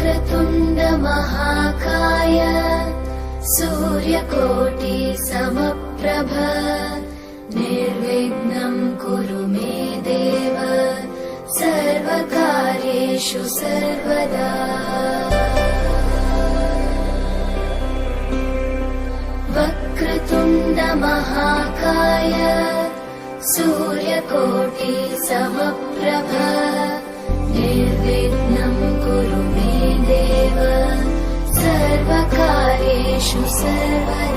वक्रतुण्ड महाकाय सूर्यकोटि समप्रभ निर्विघ्नं कुरु मे देव सर्वकार्येषु सर्वदा। वक्रतुण्ड महाकाय सूर्यकोटि समप्रभ निर्विघ्नं कुरु मे देव सर्वकार्येषु सर्वदा।